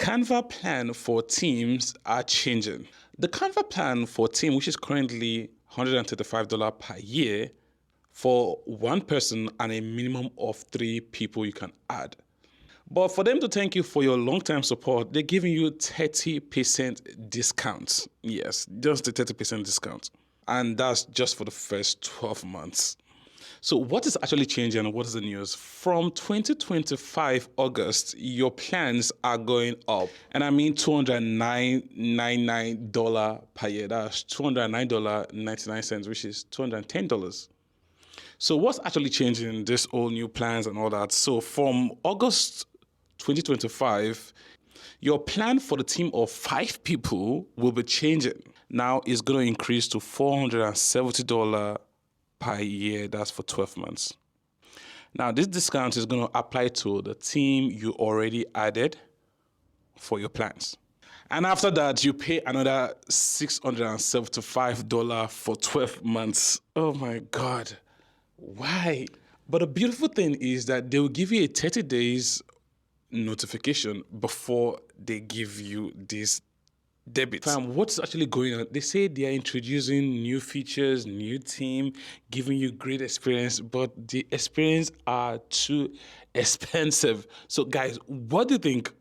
Canva plan for teams are changing. The Canva plan for team, which is currently $135 per year for one person and a minimum of 3 people you can add. But for them to thank you for your long-term support, they're giving you 30% discount. Yes, just a 30% discount. And that's just for the first 12 months. So what is actually changing and what is the news? From 2025 August, your plans are going up. And I mean $209.99 per year. That's $209.99, which is $210. So what's actually changing this all new plans and all that? So from August 2025, your plan for the team of 5 people will be changing. Now it's going to increase to $470 per year. That's for 12 months. Now this discount is going to apply to the team you already added for your plans. And after that, you pay another $675 for 12 months. Oh my God. Why? But the beautiful thing is that they will give you a 30 days notification before they give you this debit. Fam, what's actually going on? They say they are introducing new features, new team, giving you great experience, but the experience are too expensive. So guys, what do you think?